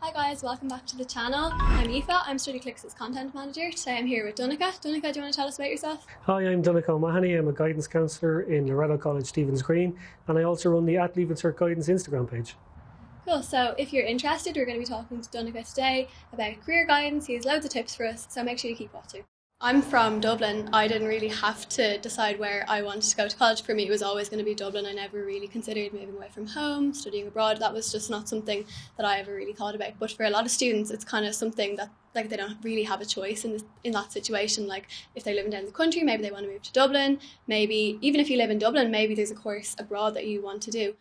Hi guys, welcome back to the channel. I'm Aoife, I'm StudyClick's content manager. Today I'm here with Donica. Donica, do you want to tell us about yourself? Hi, I'm Donica O'Mahony. I'm a guidance counsellor in Loretto College, Stephen's Green, and I also run the Leaving Cert Guidance Instagram page. Cool, so if you're interested, we're going to be talking to Donica today about career guidance. He has loads of tips for us, so make sure you keep watching. I'm from Dublin. I didn't really have to decide where I wanted to go to college. For me, it was always going to be Dublin. I never really considered moving away from home, studying abroad. That was just not something that I ever really thought about. But for a lot of students, it's kind of something that they don't really have a choice in that situation. Like if they're living down the country, maybe they want to move to Dublin. Maybe even if you live in Dublin, maybe there's a course abroad that you want to do.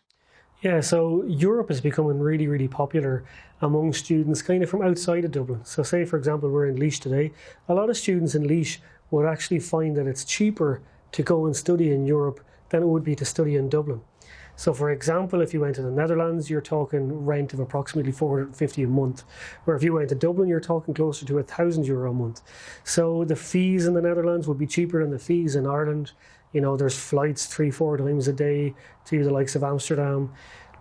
Yeah, so Europe is becoming really, really popular among students kind of from outside of Dublin. So say, for example, we're in Laois today. A lot of students in Laois would actually find that it's cheaper to go and study in Europe than it would be to study in Dublin. So for example, if you went to the Netherlands, you're talking rent of approximately 450 a month. Where if you went to Dublin, you're talking closer to €1,000 a month. So the fees in the Netherlands would be cheaper than the fees in Ireland. You know, there's flights 3-4 times a day to the likes of Amsterdam.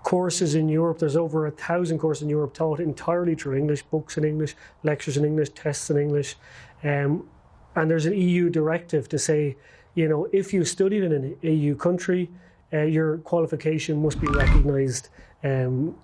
Courses in Europe, there's over 1,000 courses in Europe taught entirely through English, books in English, lectures in English, tests in English. And there's an EU directive to say, you know, if you studied in an EU country, your qualification must be recognised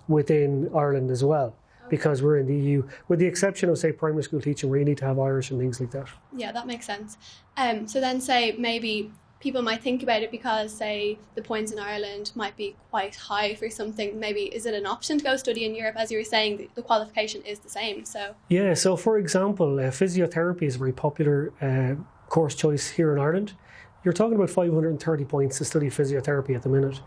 within Ireland as well, because we're in the EU, with the exception of, say, primary school teaching, where you need to have Irish and things like that. Yeah, that makes sense. So then say maybe people might think about it because, say, the points in Ireland might be quite high for something. Maybe is it an option to go study in Europe? As you were saying, the qualification is the same. So yeah, so for example, physiotherapy is a very popular course choice here in Ireland. You're talking about 530 points to study physiotherapy at the minute.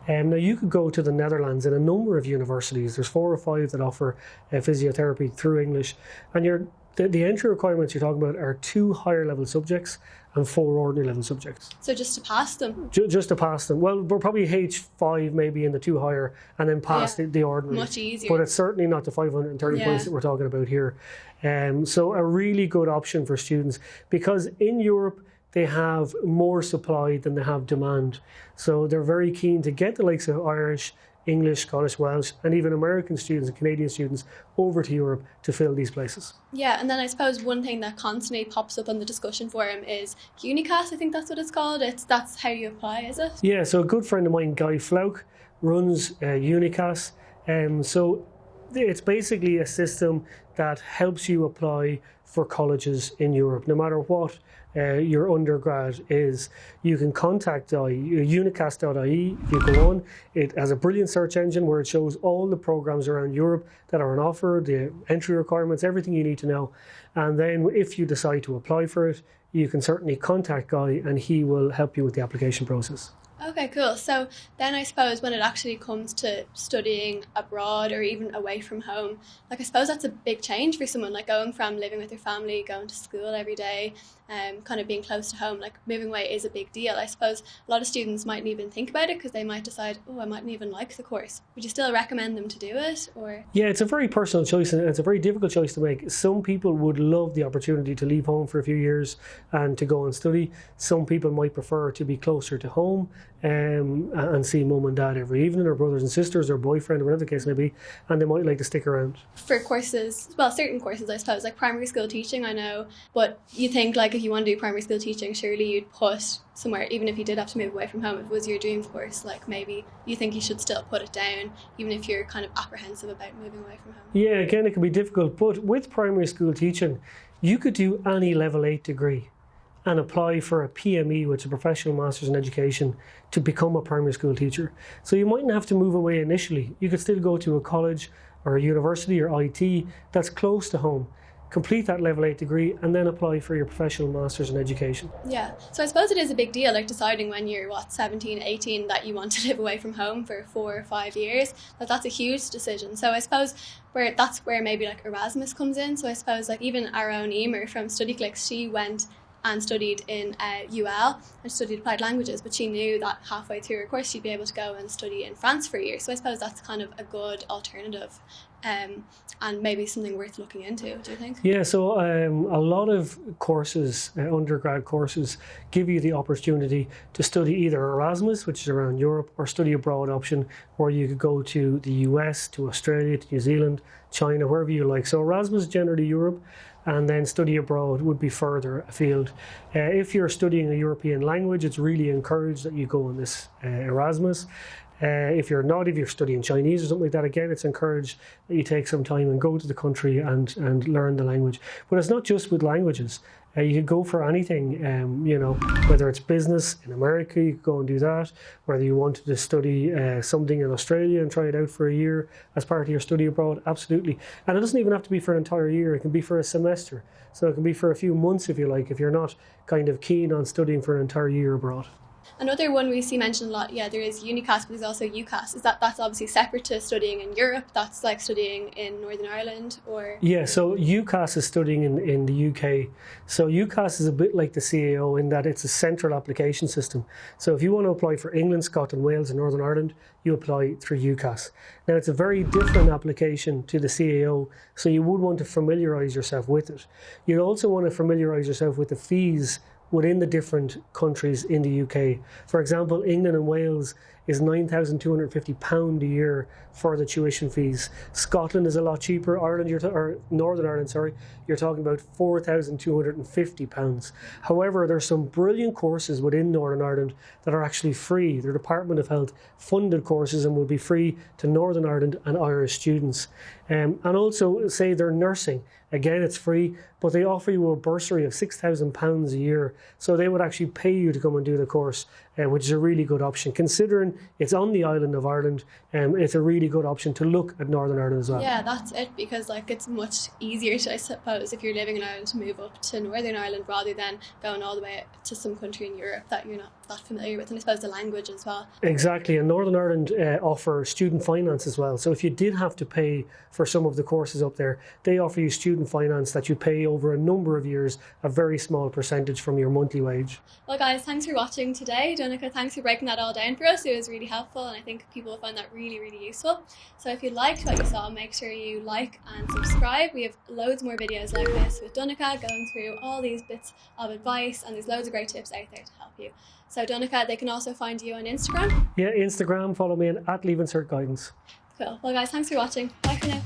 Now you could go to the Netherlands in a number of universities. There's 4 or 5 that offer physiotherapy through English, and the entry requirements you're talking about are 2 higher level subjects and 4 ordinary level subjects. So just to pass them? Just to pass them. Well, we're probably H5 maybe in the 2 higher, and then pass the ordinary. Much easier. But it's certainly not the 530 points that we're talking about here. So a really good option for students, because in Europe they have more supply than they have demand. So they're very keen to get the likes of Irish, English, Scottish, Welsh, and even American students and Canadian students over to Europe to fill these places. Yeah, and then I suppose one thing that constantly pops up on the discussion forum is UNICAS. I think that's what it's called. That's how you apply, is it? Yeah, so a good friend of mine, Guy Flauk, runs UNICAS. So it's basically a system that helps you apply for colleges in Europe, no matter what your undergrad is. You can contact unicas.ie. You go on. It has a brilliant search engine where it shows all the programs around Europe that are on offer, the entry requirements, everything you need to know. And then if you decide to apply for it, you can certainly contact Guy and he will help you with the application process. Okay, cool. So then I suppose when it actually comes to studying abroad or even away from home, I suppose that's a big change for someone, like going from living with your family, going to school every day, kind of being close to home. Like moving away is a big deal. I suppose a lot of students mightn't even think about it because they might decide, I mightn't even like the course. Would you still recommend them to do it? Or yeah, it's a very personal choice and it's a very difficult choice to make. Some people would love the opportunity to leave home for a few years and to go and study. Some people might prefer to be closer to home and see mum and dad every evening, or brothers and sisters, or boyfriend, or whatever the case may be, and they might like to stick around. For courses, well, certain courses I suppose, like primary school teaching, I know, but you think like if you want to do primary school teaching, surely you'd put somewhere, even if you did have to move away from home, if it was your dream course, like maybe you think you should still put it down, even if you're kind of apprehensive about moving away from home. Yeah, again, it can be difficult, but with primary school teaching, you could do any level 8 degree and apply for a PME, which is a Professional Masters in Education, to become a primary school teacher. So you mightn't have to move away initially. You could still go to a college or a university or IT that's close to home, complete that level 8 degree, and then apply for your Professional Masters in Education. Yeah, so I suppose it is a big deal, like deciding when you're 17, 18 that you want to live away from home for 4 or 5 years. That's a huge decision. So I suppose that's where maybe like Erasmus comes in. So I suppose like even our own Emer from StudyClick, she went and studied in UL and studied applied languages, but she knew that halfway through her course she'd be able to go and study in France for a year. So I suppose that's kind of a good alternative and maybe something worth looking into, do you think? Yeah, so a lot of courses, undergrad courses, give you the opportunity to study either Erasmus, which is around Europe, or study abroad option, where you could go to the US, to Australia, to New Zealand, China, wherever you like. So Erasmus is generally Europe, and then study abroad would be further afield. If you're studying a European language, it's really encouraged that you go on this Erasmus. If you're studying Chinese or something like that, again, it's encouraged that you take some time and go to the country and learn the language. But it's not just with languages. You could go for anything, whether it's business in America, you could go and do that. Whether you wanted to study something in Australia and try it out for a year as part of your study abroad, absolutely. And it doesn't even have to be for an entire year. It can be for a semester. So it can be for a few months if you like, if you're not kind of keen on studying for an entire year abroad. Another one we see mentioned a lot, there is UniCAS, but there's also UCAS. That's obviously separate to studying in Europe? That's like studying in Northern Ireland, or? Yeah, so UCAS is studying in the UK. So UCAS is a bit like the CAO in that it's a central application system. So if you want to apply for England, Scotland, Wales and Northern Ireland, you apply through UCAS. Now it's a very different application to the CAO, so you would want to familiarise yourself with it. You'd also want to familiarise yourself with the fees within the different countries in the UK. For example, England and Wales is £9,250 a year for the tuition fees. Scotland is a lot cheaper. Northern Ireland, you're talking about £4,250. However, there's some brilliant courses within Northern Ireland that are actually free. They're Department of Health funded courses and will be free to Northern Ireland and Irish students. And also, say they're nursing. Again, it's free, but they offer you a bursary of £6,000 a year. So they would actually pay you to come and do the course, which is a really good option. Considering it's on the island of Ireland, it's a really good option to look at Northern Ireland as well. Yeah, that's it, because it's much easier, I suppose, if you're living in Ireland to move up to Northern Ireland rather than going all the way to some country in Europe that you're not that familiar with, and I suppose the language as well. Exactly, and Northern Ireland offer student finance as well. So if you did have to pay for some of the courses up there, they offer you student finance that you pay over a number of years, a very small percentage from your monthly wage. Well guys, thanks for watching today. Donica, thanks for breaking that all down for us. It was really helpful and I think people will find that really, really useful. So if you liked what you saw, make sure you like and subscribe. We have loads more videos like this with Donica going through all these bits of advice, and there's loads of great tips out there to help you. So Donica, they can also find you on Instagram. Yeah, Instagram, follow me at LeaveInCert Guidance. Cool. Well guys, thanks for watching. Bye for now.